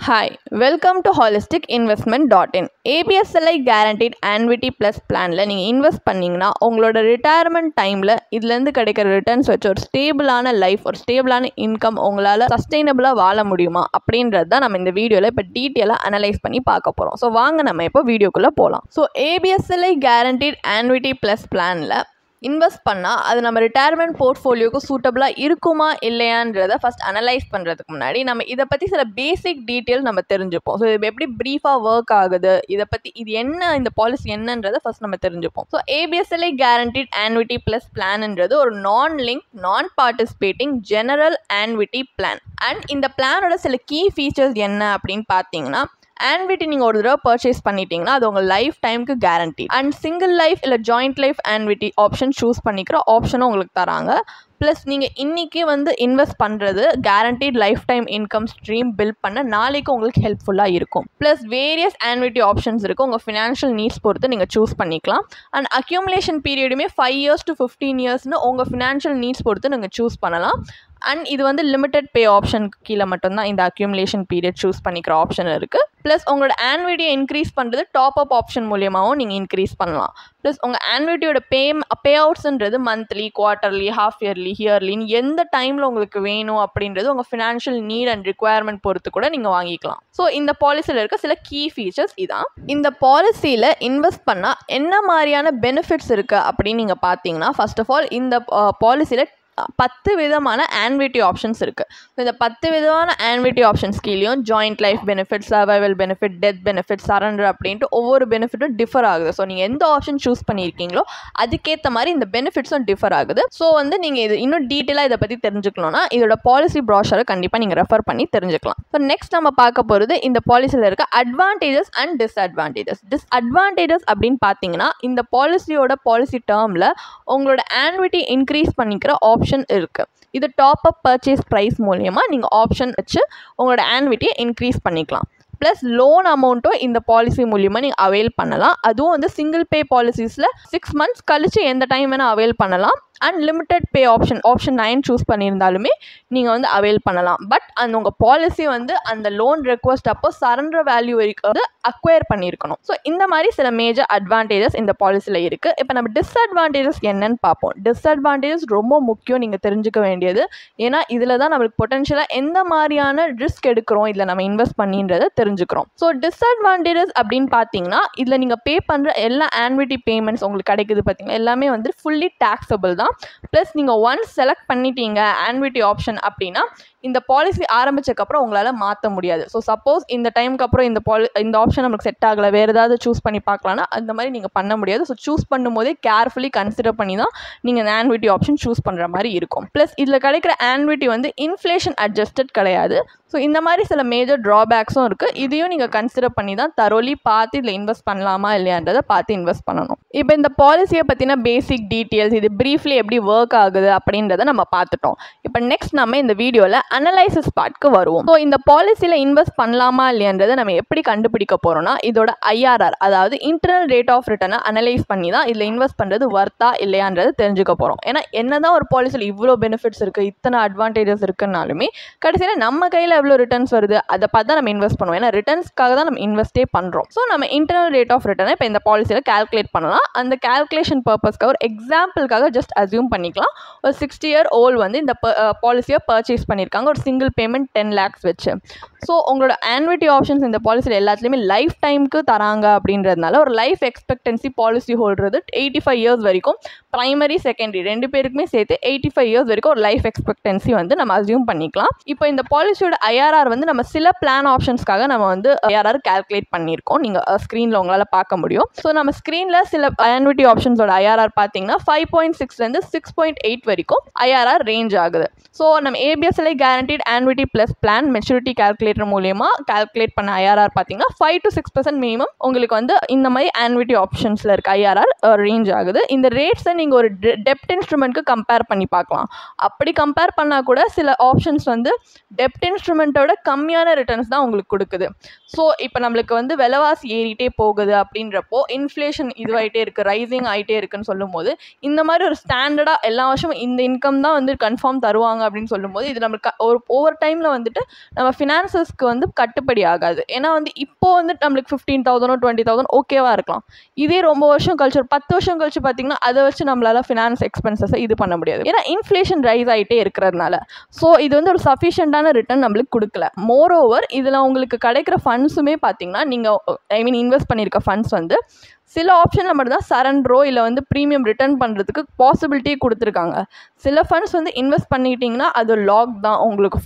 Hi, welcome to holisticinvestment.in. ABSLI guaranteed annuity plus planல நீங்க invest பண்ணீங்கன்னா உங்களோட ரிட்டையர்மெண்ட் டைம்ல இதுல இருந்து கிடைக்கிற ரிட்டர்ன்ஸ் வச்சு ஒரு ஸ்டேபிளான லைஃப், ஒரு ஸ்டேபிளான இன்கம் உங்களால சஸ்டைனபிளா வாழ முடியுமா அப்படின்றது தான் நம்ம இந்த வீடியோல இப்போ டீட்டெயிலா அனலைஸ் பண்ணி பார்க்க போறோம். ஸோ வாங்க நம்ம இப்போ வீடியோக்குள்ள போகலாம். So ABSLI guaranteed annuity plus பிளான்ல இன்வெஸ்ட் பண்ணால் அது நம்ம ரிட்டையர்மெண்ட் போர்ட்ஃபோலியோக்கு சூட்டபிளாக இருக்குமா இல்லையான்றதை ஃபஸ்ட் அனலைஸ் பண்ணுறதுக்கு முன்னாடி நம்ம இதை பற்றி சில பேசிக் டீட்டெயில் நம்ம தெரிஞ்சுப்போம். ஸோ இது எப்படி ப்ரீஃபாக ஒர்க் ஆகுது, இதை பற்றி இது என்ன, இந்த பாலிசி என்னன்றதை ஃபஸ்ட் நம்ம தெரிஞ்சுப்போம். So ABSLI guaranteed annuity plus பிளான்ன்றது ஒரு நான் லிங்க், நான் participating general annuity plan. And இந்த பிளானோட சில கீ ஃபீச்சர்ஸ் என்ன அப்படின்னு பார்த்தீங்கன்னா, annuity நீங்கள் ஒரு தடவை பர்ச்சேஸ் பண்ணிட்டீங்கன்னா அது உங்கள் லைஃப் டைமுக்கு கேரண்டி. அண்ட் சிங்கிள் லைஃப் இல்லை joint life annuity option choose பண்ணிக்கிற ஆப்ஷனும் உங்களுக்கு தராங்க. ப்ளஸ் நீங்கள் இன்றைக்கி இன்வெஸ்ட் பண்ணுறது guaranteed lifetime income stream build பண்ண நாளைக்கு உங்களுக்கு ஹெல்ப்ஃபுல்லாக இருக்கும். ப்ளஸ் வேரியஸ் annuity ஆப்ஷன்ஸ் இருக்குது, உங்கள் ஃபினான்ஷியல் நீட்ஸ் பொறுத்து நீங்கள் சூஸ் பண்ணிக்கலாம். அண்ட் அக்யூமுலேஷன் பீரியடுமே 5 years to 15 yearsனு உங்கள் ஃபினான்ஷியல் நீட்ஸ் பொறுத்து நீங்கள் சூஸ் பண்ணலாம். அண்ட் இது லிமிட்டட் பே ஆப்ஷனுக்கு கீழே மட்டும்தான் இந்த அக்யூமுலேஷன் பீரியட் சூஸ் பண்ணிக்கிற ஆப்ஷன் இருக்குது. ப்ளஸ் உங்களோட ஆன்விட்டியை இன்க்ரீஸ் பண்ணுறது டாப் அப் ஆப்ஷன் மூலியமாகவும் நீங்கள் இன்க்ரீஸ் பண்ணலாம். ப்ளஸ் உங்கள் ஆன்விட்டியோட பே அவுட்ஸ்ன்றது மந்த்லி, குவார்ட்டர்லி, ஹாஃப் இயர்லி, இயர்லின்னு எந்த டைமில் உங்களுக்கு வேணும் அப்படின்றது உங்கள் ஃபினான்ஷியல் நீட் அண்ட் ரிக்குவயர்மெண்ட் பொறுத்து கூட நீங்கள் வாங்கிக்கலாம். ஸோ இந்த பாலிசியில் இருக்க சில கீ ஃபீச்சர்ஸ் இதான். இந்த பாலிசியில் இன்வெஸ்ட் பண்ணால் என்ன மாதிரியான பெனிஃபிட்ஸ் இருக்குது அப்படின்னு நீங்கள் பார்த்தீங்கன்னா, ஃபர்ஸ்ட் ஆஃப் ஆல் இந்த பாலிசியில் 10 விதமான annuity ஆப்ஷன்ஸ் இருக்குது. இந்த 10 விதமான annuity ஆப்ஷன்ஸ் கீழேயும் joint life benefit, survival benefit, death benefit, surrender அப்படின்ட்டு ஒவ்வொரு பெனிஃபிட்டும் டிஃபர் ஆகுது. ஸோ நீங்கள் எந்த ஆப்ஷன் சூஸ் பண்ணியிருக்கீங்களோ அதுக்கேற்ற மாதிரி இந்த பெனிஃபிட்ஸும் டிஃபர் ஆகுது. ஸோ நீங்கள் இது இன்னும் டீட்டெயிலாக இதை பற்றி தெரிஞ்சுக்கணும்னா இதோட பாலிசி ப்ராஷரை கண்டிப்பாக நீங்கள் ரெஃபர் பண்ணி தெரிஞ்சுக்கலாம். ஸோ நெக்ஸ்ட் நம்ம பார்க்க போகிறது இந்த பாலிசியில் இருக்க அட்வான்டேஜஸ் அண்ட் டிஸ்அட்வான்டேஜஸ். டிஸ்அட்வான்டேஜஸ் அப்படின்னு பார்த்தீங்கன்னா, இந்த பாலிசி டேர்மில் உங்களோட annuity இன்க்ரீஸ் பண்ணிக்கிற ஆப்ஷன் இருக்கு. இது டாப் அப் பர்ச்சேஸ் ப்ரைஸ் மூலமா நீங்கள் ஆப்ஷன் வச்சு உங்களோட annuity இன்க்ரீஸ் பண்ணிக்கலாம். ப்ளஸ் லோன் அமௌண்ட்டும் இந்த பாலிசி மூலியமாக நீங்கள் அவைல் பண்ணலாம். அதுவும் சிங்கிள் பே பாலிசிஸில் 6 months கழிச்சு எந்த டைம் வேணால் அவைல் பண்ணலாம். And limited pay option 9 choose பண்ணியிருந்தாலுமே நீங்கள் அவைல் பண்ணலாம். பட் உங்கள் பாலிசி அந்த லோன் ரெக்வஸ்ட் அப்போ சரண்டர் வேல்யூ வரைக்கும் அக்வயர் பண்ணியிருக்கணும். ஸோ இந்த மாதிரி சில மேஜர் அட்வான்டேஜஸ் இந்த பாலிசியில் இருக்குது. இப்போ நம்ம டிஸ்அட்வான்டேஜஸ் என்னன்னு பார்ப்போம். டிஸ்அட்வான்டேஜஸ் ரொம்ப முக்கியம் நீங்கள் தெரிஞ்சுக்க வேண்டியது. ஏன்னா இதில் தான் நம்மளுக்கு பொட்டன்ஷியலாக எந்த மாதிரியான ரிஸ்க் எடுக்கிறோம் இதில் நம்ம இன்வெஸ்ட் பண்ணின்றதை தெரிஞ்சுக்கிறோம். ஸோ டிஸ்அட்வான்டேஜஸ் அப்படின்னு பார்த்தீங்கன்னா, இதில் நீங்கள் பே பண்ணுற எல்லா annuity பேமெண்ட்ஸ் உங்களுக்கு கிடைக்குது பார்த்தீங்கன்னா எல்லாமே ஃபுல்லி டேக்ஸபிள் தான். ப்ளஸ் நீங்கள் ஒன்ஸ் செலக்ட் பண்ணிட்டீங்க annuity ஆப்ஷன் அப்படின்னா இந்த பாலிசி ஆரம்பிச்சதுக்கப்புறம் உங்களால் மாற்ற முடியாது. ஸோ சப்போஸ் இந்த டைமுக்கு அப்புறம் இந்த ஆப்ஷன் நமக்கு செட் ஆகலை, வேறு ஏதாவது சூஸ் பண்ணி பார்க்கலான்னா அந்த மாதிரி நீங்கள் பண்ண முடியாது. ஸோ சூஸ் பண்ணும்போதே கேர்ஃபுல்லி கன்சிடர் பண்ணி தான் நீங்கள் இந்த annuity ஆப்ஷன் சூஸ் பண்ணுற மாதிரி இருக்கும். ப்ளஸ் இதில் கிடைக்கிற annuity இன்ஃப்ளேஷன் அட்ஜஸ்டட் கிடையாது. ஸோ இந்த மாதிரி சில மேஜர் ட்ராபேக்ஸும் இருக்குது. இதையும் நீங்கள் கன்சிடர் பண்ணி தான் தரோலி பார்த்து இதில் இன்வெஸ்ட் பண்ணலாமா இல்லையான்றதை பார்த்து இன்வெஸ்ட் பண்ணணும். இப்போ இந்த பாலிசியை பற்றின பேசிக் டீட்டெயில்ஸ், இது ப்ரீஃப்லி எப்படி ஒர்க் ஆகுது அப்படின்றத நம்ம பார்த்துட்டோம். இப்போ நெக்ஸ்ட் நம்ம இந்த வீடியோவில் அனலைசிஸ் பார்ட்க்கு வருவோம். ஸோ இந்த பாலிசியில் இன்வெஸ்ட் பண்ணலாமா இல்லையான்றதை நம்ம எப்படி கண்டுபிடிக்க போகிறோம்னா, இதோட IRR, அதாவது இன்டர்னல் ரேட் ஆஃப் ரிட்டர்னை அனலைஸ் பண்ணி தான் இதில் இன்வெஸ்ட் பண்ணுறது வர்த்தா இல்லையான்றதை தெரிஞ்சுக்க போகிறோம். ஏன்னா என்னதான் ஒரு பாலிசியில் இவ்வளோ பெனிஃபிட்ஸ் இருக்குது, இத்தனை அட்வான்டேஜஸ் இருக்குன்னாலுமே கடைசியில் நம்ம கையில் எவ்வளோ ரிட்டர்ன்ஸ் வருது அதை பார்த்து தான் நம்ம இன்வெஸ்ட் பண்ணுவோம். ஏன்னா ரிட்டர்ன்ஸ்க்காக தான் நம்ம இன்வெஸ்டே பண்ணுறோம். ஸோ நம்ம இன்டர்னல் ரேட் ஆஃப் ரிட்டர்னை இப்போ இந்த பாலிசியில் கால்குலேட் பண்ணலாம். அந்த கால்குலேஷன் பர்பஸ்க்காக ஒரு எக்ஸாம்பிளுக்காக ஜஸ்ட் அசியூம் பண்ணிக்கலாம். ஒரு 60 year old இந்த பாலிசியை பர்ச்சேஸ் பண்ணியிருக்காங்க ஒரு சிங்கிள் பேமெண்ட் 10 lakhs வச்சு. ஸோ உங்களோட annuity ஆப்ஷன்ஸ் இந்த பாலிசியில் எல்லாத்துலேயுமே லைஃப் டைமுக்கு தராங்க அப்படின்றதுனால ஒரு life expectancy policy holder 85 years வரைக்கும், பிரைமரி செகண்டரி 2 பேருக்குமே சேர்த்து 85 years வரைக்கும் ஒரு லைஃப் எக்ஸ்பெக்டன்சி நம்ம அசியூம் பண்ணிக்கலாம். இப்போ இந்த பாலிசியோட IRR நம்ம சில பிளான் ஆப்ஷன்ஸ்க்காக நம்ம IRR கால்குலேட் பண்ணியிருக்கோம். நீங்கள் ஸ்க்ரீனில் உங்களால் பார்க்க முடியும். ஸோ நம்ம ஸ்க்ரீனில் சில annuity ஆப்ஷன்ஸோட IRR பார்த்தீங்கன்னா 5.6 to 6.8 வரைக்கும் IRR ரேஞ்ச் ஆகுது. ஸோ நம்ம ABSLI guaranteed annuity plus plan maturity calculator மூலியமா கால்குலேட் பண்ண IRR பார்த்தீங்கன்னா 5 to 6% மினிமம் உங்களுக்கு இந்த மாதிரி annuity ஆப்ஷன்ஸில் இருக்க IRR ரேஞ்ச் ஆகுது. இந்த ரேட்ஸை நீங்கள் ஒரு டெப்ட் இன்ஸ்ட்ருமெண்ட்க்கு கம்பேர் பண்ணி பார்க்கலாம். அப்படி கம்பேர் பண்ணால் கூட சில ஆப்ஷன்ஸ் டெப்ட் இன்ஸ்ட்ருமெண்ட்டோட கம்மியான ரிட்டர்ன்ஸ் தான் உங்களுக்கு கொடுக்குது. ஸோ இப்போ நம்மளுக்கு விலைவாசி ஏறிட்டே போகுது அப்படின்றப்போ இன்ஃப்ளேஷன் இதுவாகிட்டே இருக்குது, ரைசிங் ஆகிட்டே இருக்குன்னு சொல்லும்போது இந்த மாதிரி ஒரு ஸ்டாண்டர்டாக எல்லா வருஷமும் இந்த இன்கம் தான் கன்ஃபார்ம் தருவாங்க அப்படின்னு சொல்லும்போது இது நம்மளுக்கு ஒரு ஓவர் டைமில் நம்ம ஃபினான்ஸை எக்ஸ்பென்சஸ்க்கு வந்து கட்டுப்படி ஆகாது. ஏன்னா வந்து இப்போ வந்து நம்மளுக்கு 15,000 20,000 ஓகேவா இருக்கலாம். இதே ரொம்ப வருஷம் கழிச்சு ஒரு 10 வருஷம் கழிச்சு பார்த்தீங்கன்னா அதை வச்சு நம்மளால ஃபினான்ஸ் எக்ஸ்பென்சஸை இது பண்ண முடியாது. ஏன்னா இன்ஃப்ளேஷன் ரைஸ் ஆகிட்டே இருக்கிறதுனால. ஸோ இது வந்து ஒரு சஃபிஷியண்டான ரிட்டர்ன் நம்மளுக்கு கொடுக்கல. மோர் ஓவர் இதில் உங்களுக்கு கிடைக்கிற ஃபண்ட்ஸுமே பார்த்தீங்கன்னா நீங்கள் இன்வெஸ்ட் பண்ணியிருக்க ஃபண்ட்ஸ் வந்து சில ஆப்ஷனில் மட்டும்தான் சரண்டரோ இல்லை வந்து ப்ரீமியம் ரிட்டர்ன் பண்ணுறதுக்கு பாசிபிலிட்டியே கொடுத்துருக்காங்க. சில ஃபண்ட்ஸ் வந்து இன்வெஸ்ட் பண்ணிக்கிட்டிங்கன்னா அது லாக் தான் உங்களுக்கு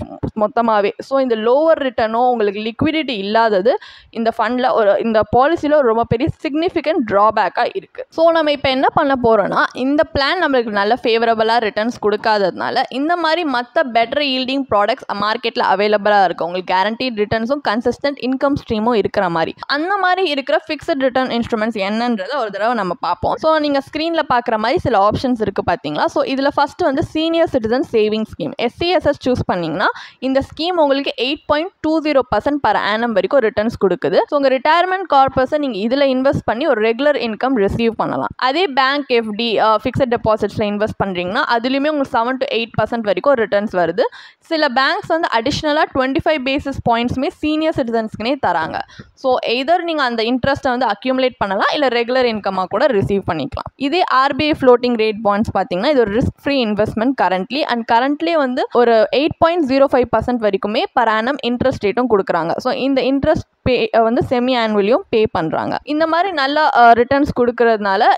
மொத்தமாகவே. ஸோ இந்த லோவர் ரிட்டர்னோ உங்களுக்கு லிக்விடிட்டி இல்லாதது இந்த ஃபண்டில் இந்த பாலிசியில் ஒரு ரொம்ப பெரிய சிக்னிஃபிகண்ட் ட்ராபேக்காக இருக்குது. ஸோ நம்ம இப்போ என்ன பண்ண போகிறோன்னா இந்த பிளான் நம்மளுக்கு நல்ல ஃபேவரபுளாக ரிட்டர்ன்ஸ் கொடுக்காததுனால இந்த மாதிரி மற்ற பெட்டர் ஈல்டிங் ப்ராடக்ட்ஸ் மார்க்கெட்டில் அவைலபிளாக இருக்குது. உங்களுக்கு கேரண்டீட் ரிட்டர்ன்ஸும் கன்சிஸ்டன்ட் இன்கம் ஸ்ட்ரீமும் இருக்கிற மாதிரி அந்த மாதிரி இருக்கிற ஃபிக்ஸட் ரிட்டர்ன் இன்ஸ்ட்ருமெண்ட்ஸ் என்னன்றதை ஒரு தடவை நம்ம பார்ப்போம். ஸோ நீங்கள் ஸ்க்ரீனில் பார்க்குற மாதிரி சில ஆப்ஷன்ஸ் இருக்குது பார்த்தீங்களா. ஸோ இதில் ஃபஸ்ட்டு வந்து senior citizen saving scheme SCSS choose பண்ணிங்கன்னா இந்த ஸ்கீம் உங்களுக்கு 8.20% per annum வரைக்கும் ரிட்டர்ன்ஸ் கொடுக்குது. ஸோ உங்கள் ரிட்டையர்மெண்ட் கார்பஸை நீங்கள் இதில் இன்வெஸ்ட் பண்ணி ஒரு ரெகுலர் இன்கம் ரிசீவ் பண்ணலாம். அதே பேங்க் FD ஃபிக்ஸட் டெபாசிட்ஸில் இன்வெஸ்ட் பண்ணுறீங்கன்னா அதுலேயுமே உங்களுக்கு 7 to 8% வரைக்கும் ரிட்டர்ன்ஸ் வருது. சில பேங்க்ஸ் வந்து அடிஷ்னலாக 25 basis pointsமே சீனியர் சிட்டிசன்ஸ்க்குனே தராங்க. ஸோ எதர் நீங்கள் அந்த இன்ட்ரெஸ்ட்டை வந்து அக்யூமுலேட் பண்ணலாம் இல்லை ரெகுலர் இன்கமாக கூட ரிசீவ் பண்ணிக்கலாம். இதே RBI ஃப்ளோட்டிங் ரேட் பாண்ட்ஸ் பார்த்தீங்கன்னா இது ஒரு ரிஸ்க் ஃப்ரீ இன்வெஸ்ட்மெண்ட் கரண்ட்லி வந்து ஒரு 8.05% வரைக்குமே per annum இன்ட்ரெஸ்ட் ரேட்டும் கொடுக்குறாங்க. ஸோ இந்த இன்ட்ரெஸ்ட் பே வந்து செமி ஆனுவலியும் பே பண்ணுறாங்க. இந்த மாதிரி நல்ல ரிட்டர்ன்ஸ் கொடுக்கறதுனால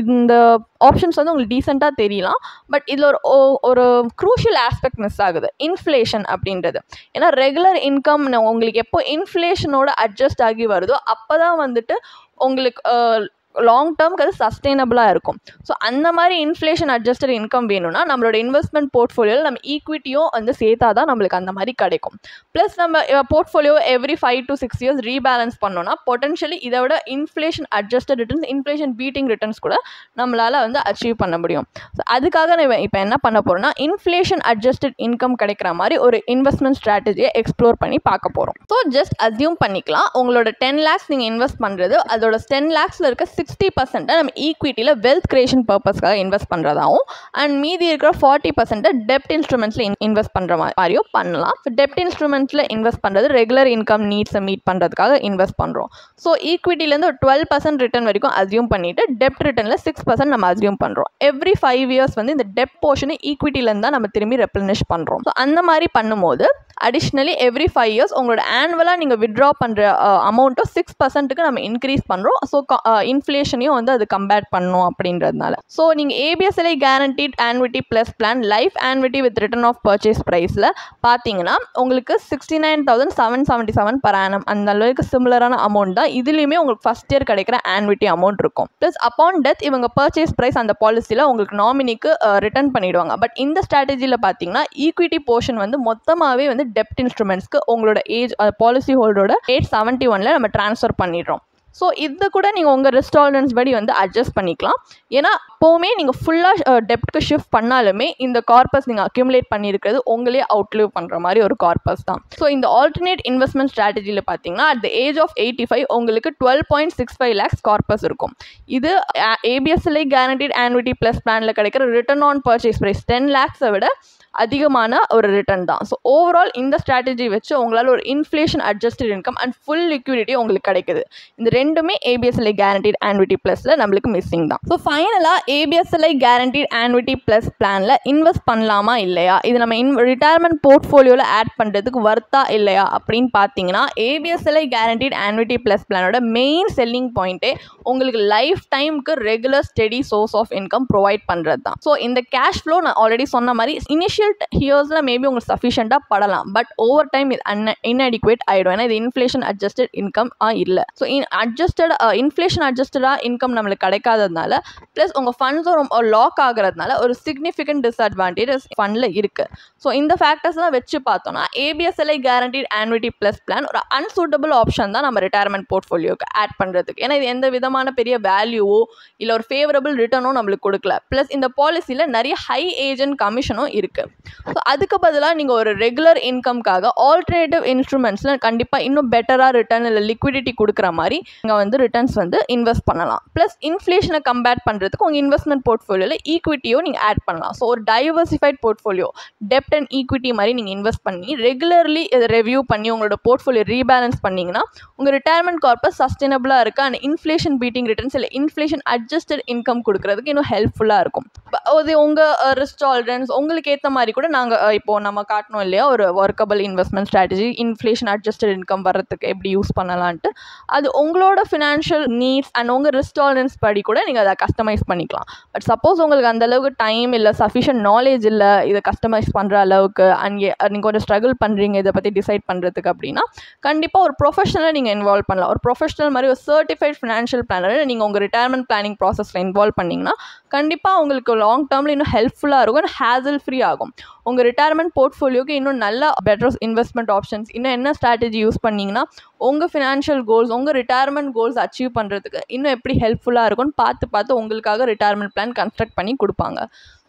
இந்த ஆப்ஷன்ஸ் வந்து உங்களுக்கு டீசெண்டாக தெரியலாம். பட் இதில் ஒரு க்ரூஷியல் ஆஸ்பெக்ட் மிஸ் ஆகுது, இன்ஃப்ளேஷன் அப்படின்றது. ஏன்னா ரெகுலர் இன்கம் உங்களுக்கு எப்போ இன்ஃப்ளேஷனோட அட்ஜஸ்ட் ஆகி வருதோ அப்போ தான் வந்துட்டு உங்களுக்கு லாங் டேர்ம்க்கு அது சஸ்டெயினபிளாக இருக்கும். ஸோ அந்த மாதிரி இன்ஃப்ளேஷன் அட்ஜஸ்டட் இன்கம் வேணும்னா நம்மளோட இன்வெஸ்ட்மெண்ட் போர்ட்ஃபோலியோவில் நம்ம ஈக்விட்டியும் வந்து சேர்த்தா தான் நம்மளுக்கு அந்த மாதிரி கிடைக்கும். ப்ளஸ் நம்ம portfolio every 5 to 6 years rebalance பண்ணோன்னா பொட்டன்ஷியலி இதை விட inflation adjusted returns inflation beating returns கூட நம்மளால் வந்து அச்சீவ் பண்ண முடியும். ஸோ அதுக்காக நான் இப்போ என்ன பண்ண போகிறோம்னா இன்ஃப்ளேஷன் அட்ஜஸ்டட் இன்கம் கிடைக்கிற மாதிரி ஒரு இன்வெஸ்ட்மெண்ட் ஸ்ட்ராட்டஜியை எக்ஸ்ப்ளோர் பண்ணி பார்க்க போகிறோம். ஸோ ஜஸ்ட் அஸ்யூம் பண்ணிக்கலாம் உங்களோட 10 lakhs நீங்கள் இன்வெஸ்ட் பண்ணுறது அதோட 10 lakhsல இருக்க 60% நம்ம ஈக்விட்டியில் வெல்த் கிரியேஷன் பர்பஸ்க்காக இன்வெஸ்ட் பண்ணுறதாகவும் அண்ட் மீதி இருக்கிற 40% டெப்ட் இன்ஸ்ட்ருமெண்ட்ஸில் இன்வெஸ்ட் பண்ணுற மாதிரியும் பண்ணலாம். ஸோ டெப்ட் இன்ஸ்ட்ருமெண்ட்ஸில் இன்வெஸ்ட் பண்ணுறது ரெகுலர் இன்கம் நீட்ஸை மீட் பண்ணுறதுக்காக இன்வெஸ்ட் பண்ணுறோம். ஸோ ஈக்விட்டிலேருந்து ஒரு 12% ரிட்டர்ன் வரைக்கும் அஸ்யூம் பண்ணிவிட்டு டெப்ட் ரிட்டர்னில் 6% நம்ம அஸ்யூம் பண்ணுறோம். எவ்ரி 5 years வந்து இந்த டெப்ட் போர்ஷனை ஈக்விட்டிலேருந்து தான் நம்ம திரும்பி ரெப்ளனிஷ் பண்ணுறோம். ஸோ அந்த மாதிரி பண்ணும்போது அடிஷ்னலி எவ்ரி 5 years உங்களோட ஆனுவலாக நீங்கள் வித்ட்ரா பண்ணுற அமௌண்ட்டும் 6%க்கு நம்ம இன்க்ரீஸ் பண்ணுறோம். ஸோ இன்ஃப்ளேஷனையும் வந்து அது கம்பேர் பண்ணணும் அப்படின்றதுனால. ஸோ நீங்கள் ABSLI guaranteed annuity plus plan life annuity with return of purchase ப்ரைஸில் பார்த்தீங்கன்னா உங்களுக்கு 69,777 per annum அந்த அளவுக்கு சிமிலரான அமௌண்ட் தான் இதுலேயுமே உங்களுக்கு ஃபஸ்ட் இயர் கிடைக்கிற ஆன்விட்டி அமௌண்ட் இருக்கும். ப்ளஸ் அப்பான் டெத் இவங்க பர்ச்சேஸ் ப்ரைஸ் அந்த பாலிசியில் உங்களுக்கு நாமினிக்கு ரிட்டர்ன் பண்ணிவிடுவாங்க. பட் இந்த ஸ்ட்ராட்டஜியில் பார்த்தீங்கன்னா ஈக்விட்டி போர்ஷன் வந்து மொத்தமாகவே வந்து டெப்ட் இன்ஸ்ட்ருமெண்ட்ஸ்க்கு உங்களோட பாலிசி ஹோல்டரோட ஏஜ் 71ல் நம்ம ட்ரான்ஸ்ஃபர் பண்ணிடுறோம். ஸோ இது கூட நீங்கள் உங்கள் ரிஸ்க் டாலரன்ஸ் படி வந்து அட்ஜஸ்ட் பண்ணிக்கலாம். ஏன்னா எப்போவுமே நீங்கள் ஃபுல்லாக டெப்ட்க்கு ஷிஃப்ட் பண்ணாலுமே இந்த கார்பஸ் நீங்கள் அக்யூமுலேட் பண்ணியிருக்கிறது உங்களே அவுட்லிவ் பண்ணுற மாதிரி ஒரு கார்பஸ் தான். ஸோ இந்த ஆல்டர்னேட் இன்வெஸ்ட்மெண்ட் ஸ்ட்ராட்டஜியில் பார்த்தீங்கன்னா அட் த ஏஜ் ஆஃப் 85 உங்களுக்கு 12.65 lakhs கார்பஸ் இருக்கும். இது ABSLI கேரண்டீட் ஆன்விட்டி ப்ளஸ் பிளானில் கிடைக்கிற return on purchase price 10 lakhs விட அதிகமான ஒரு ரிட்டர்ன் தான். ஸோ ஓவரால் இந்த ஸ்ட்ராட்டஜி வச்சு உங்களால் ஒரு inflation adjusted income and full liquidity உங்களுக்கு கிடைக்குது. இந்த ரெண்டுமே ABSLI கேரண்டீட் ஆன்விட்டி ப்ளஸில் நம்மளுக்கு மிஸ்ஸிங் தான். ஸோ ஃபைனலாக ABSLI கேரண்டீட் ஆன்விட்டி ப்ளஸ் பிளானில் இன்வெஸ்ட் பண்ணலாமா இல்லையா, இது நம்ம ரிட்டையர்மெண்ட் போர்ட்ஃபோலியோவில் ஆட் பண்ணுறதுக்கு வர்த்தா இல்லையா அப்படின்னு பார்த்தீங்கன்னா ABSLI கேரண்டீட் ஆன்விட்டி ப்ளஸ் பிளானோட மெயின் செல்லிங் பாயிண்ட்டே உங்களுக்கு லைஃப் டைமுக்கு regular steady source of income provide பண்ணுறது தான். ஸோ இந்த கேஷ் ஃப்ளோ நான் ஆல்ரெடி சொன்ன மாதிரி இனிஷியல் இயர்ஸில் மேபி உங்களுக்கு சஃபிஷியண்ட்டாக படலாம். பட் ஓவர் டைம் இது இன்அடிக்குவேட் ஆகிடும். ஏன்னா இது இன்ஃப்ளேஷன் அட்ஜஸ்டட் இன்கம் இல்லை. ஸோ இன்ஃப்ளேஷன் அட்ஜஸ்டடாக இன்கம் நம்மளுக்கு கிடைக்காததுனால ப்ளஸ் உங்கள் ஃபண்ட்ஸும் ரொம்ப லாக் ஆகிறதுனால ஒரு சிக்னிஃபிகண்ட் டிஸ்அட்வான்டேஜஸ் ஃபண்டில் இருக்குது. ஸோ இந்த ஃபேக்டர்ஸ் தான் வச்சு பார்த்தோன்னா ABSLI guaranteed annuity plus plan ஒரு அன்சூட்டபிள் ஆப்ஷன் தான் நம்ம ரிட்டையர்மெண்ட் போர்ட்ஃபோலியோக்கு ஆட் பண்ணுறதுக்கு. ஏன்னா இது எந்த விதமான பெரிய வேல்யூவோ இல்லை ஒரு ஃபேவரபிள் ரிட்டர்னோ நம்மளுக்கு கொடுக்கல. ப்ளஸ் இந்த பாலிசியில் நிறைய ஹை ஏஜென்ட் கமிஷனும் இருக்குது. ஸோ அதுக்கு பதிலாக நீங்கள் ஒரு ரெகுலர் இன்கம்காக ஆல்டர்னேட்டிவ் இன்ஸ்ட்ருமெண்ட்ஸில் கண்டிப்பாக இன்னும் பெட்டராக ரிட்டர்ன் இல்லை லிக்விடிட்டி கொடுக்குற மாதிரி நீங்கள் வந்து ரிட்டர்ன்ஸ் வந்து இன்வெஸ்ட் பண்ணலாம். ப்ளஸ் இன்ஃப்ளேஷனை கம்பேர் பண்ணுறதுக்கு உங்கள் இன்வெஸ்ட்மெண்ட் போர்ட்ஃபோலியோவில் ஈக்விட்டியோ நீங்கள் ஆட் பண்ணலாம். ஸோ ஒரு diversified portfolio dept and equity மாதிரி நீங்கள் இன்வெஸ்ட் பண்ணி ரெகுலர்லி இதை ரெவ்யூ பண்ணி உங்களோட போர்ட்ஃபோலியோ ரீபேலன்ஸ் பண்ணிங்கன்னா உங்கள் ரிட்டையர்மெண்ட் கார்பஸ் சஸ்டைனபிளாக இருக்குது அண்ட் இன்ஃப்ளேஷன் பீட்டிங் ரிட்டர்ன்ஸ் இல்லை இன்ஃப்ளேஷன் அட்ஜஸ்டட் இன்கம் கொடுக்குறதுக்கு இன்னும் ஹெல்ப்ஃபுல்லாக இருக்கும். அது உங்கள் ரிஸ்க் டாலரன்ஸ் உங்களுக்கு ஏற்ற மாதிரி கூட நாங்கள் இப்போது நம்ம காட்டணும் இல்லையா ஒரு workable investment strategy inflation adjusted income வர்றதுக்கு எப்படி யூஸ் பண்ணலான்ட்டு அது உங்களோட ஃபினான்ஷியல் நீட்ஸ் அண்ட் உங்கள் ரிஸ்க் டாலரன்ஸ் படி கூட நீங்கள் அதை கஸ்டமைஸ் பண்ணிக்கலாம். பட் சப்போஸ் உங்களுக்கு அந்தளவுக்கு டைம் இல்லை சஃபிஷியன்ட் நாலேஜ் இல்லை இதை கஸ்டமைஸ் பண்ணுற அளவுக்கு அங்கே நீங்கள் கொஞ்சம் ஸ்ட்ரகிள் பண்ணுறீங்க இதை பற்றி டிசைட் பண்ணுறதுக்கு அப்படின்னா கண்டிப்பாக ஒரு ப்ரொஃபஷனலை நீங்கள் இன்வால்வ் பண்ணலாம். ஒரு ப்ரொஃபஷனல் மாதிரி ஒரு சர்டிஃபைட் ஃபினான்ஷியல் பிளானரை நீங்கள் உங்கள் ரிட்டையர்மெண்ட் பிளானிங் ப்ராசஸில் இன்வால்வ் பண்ணிங்கன்னா கண்டிப்பாக உங்களுக்கு லாங் டேர்மில் இன்னும் ஹெல்ப்ஃபுல்லாக இருக்கும் அண்ட் ஹேசல் ஃப்ரீ ஆகும். உங்கள் ரிட்டையர்மெண்ட் போர்ட்ஃபோலியோக்கு இன்னும் நல்ல பெட்டர் இன்வெஸ்ட்மெண்ட் ஆப்ஷன்ஸ் இன்னும் என்ன ஸ்ட்ராட்டஜி யூஸ் பண்ணிங்கன்னா உங்கள் ஃபினான்ஷியல் கோல்ஸ் உங்கள் ரிட்டையர்மெண்ட் கோல்ஸ் அச்சீவ் பண்ணுறதுக்கு இன்னும் எப்படி ஹெல்ப்ஃபுல்லாக இருக்கும்னு பார்த்து உங்களுக்காக ரிட்டையர்மெண்ட் பிளான் கன்ஸ்ட்ரக்ட் பண்ணி கொடுப்பாங்க.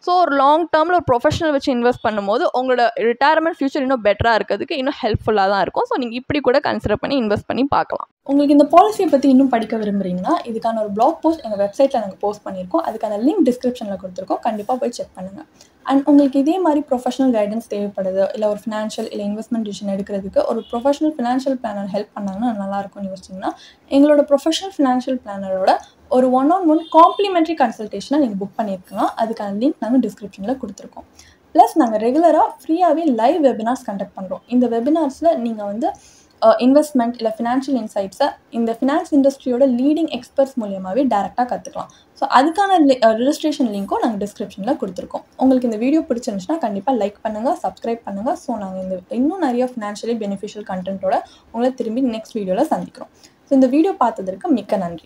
ஸோ ஒரு லாங் டேர்மில் ஒரு ப்ரொஃபஷனல் வச்சு இன்வெஸ்ட் பண்ணும்போது உங்களோட ரிட்டையர்மெண்ட் ஃபியூச்சர் இன்னும் பெட்டராக இருக்கிறதுக்கு இன்னும் ஹெல்ப்ஃபுல்லாக தான் இருக்கும். ஸோ நீங்கள் இப்படி கூட கன்சிடர் பண்ணி இன்வெஸ்ட் பண்ணி பார்க்கலாம். உங்களுக்கு இந்த பாலிசியை பற்றி இன்னும் படிக்க விரும்புகிறீங்கன்னா இதுக்கான ஒரு பிளாக் போஸ்ட் எங்கள் வெப்சைட்டில் நாங்கள் போஸ்ட் பண்ணியிருக்கோம். அதுக்கான லிங்க் டிஸ்கிரிப்ஷனில் கொடுத்துருக்கோம். கண்டிப்பாக போய் செக் பண்ணுங்கள். அண்ட் உங்களுக்கு இதே மாதிரி ப்ரொஃபஷனல் கைடன்ஸ் தேவைப்படுது இல்லை ஒரு ஃபினான்ஷியல் இல்லை இன்வெஸ்ட்மெண்ட் டிசிஷன் எடுக்கிறதுக்கு ஒரு ப்ரொஃபஷனல் ஃபினான்ஷியல் பிளானர் ஹெல்ப் பண்ணாங்கன்னா நல்லாயிருக்கும்னு யோசிச்சிங்கன்னா எங்களோட ப்ரொஃபஷனல் ஃபினான்ஷியல் பிளானரோட ஒரு 1-on-1 காம்ப்ளிமெண்ட்ரி கன்சல்டேஷனை நீங்கள் புக் பண்ணியிருக்கலாம். அதுக்கான லிங்க் நாங்கள் டிஸ்கிரிப்ஷனில் கொடுத்துருக்கோம். ப்ளஸ் நாங்கள் ரெகுலராக ஃப்ரீயாகவே லைவ் வெபினார்ஸ் கண்டக்ட் பண்ணுறோம். இந்த வெபினார்ஸில் நீங்கள் வந்து இன்வெஸ்ட்மெண்ட் இல்லை ஃபினான்ஷியல் இன்சைட்ஸை இந்த ஃபினான்ஸ் இண்டஸ்ட்ரியோட லீடிங் எக்ஸ்பர்ட்ஸ் மூலியமாகவே டேரெக்டாக கற்றுக்கலாம். ஸோ அதுக்கான ரெஜிஸ்ட்ரேஷன் லிங்க்கும் நாங்கள் டிஸ்கிரிப்ஷனில் கொடுத்துருக்கோம். உங்களுக்கு இந்த வீடியோ பிடிச்சிருந்துச்சுன்னா கண்டிப்பாக லைக் பண்ணுங்கள், சப்ஸ்கிரைப் பண்ணுங்கள். ஸோ நாங்கள் இன்னும் நிறைய ஃபினான்ஷியலி பெனிஃபிஷியல் கண்டென்ட்டோட உங்களை திரும்பி நெக்ஸ்ட் வீடியோவில் சந்திக்கிறோம். ஸோ இந்த வீடியோ பார்த்ததற்கு மிக்க நன்றி.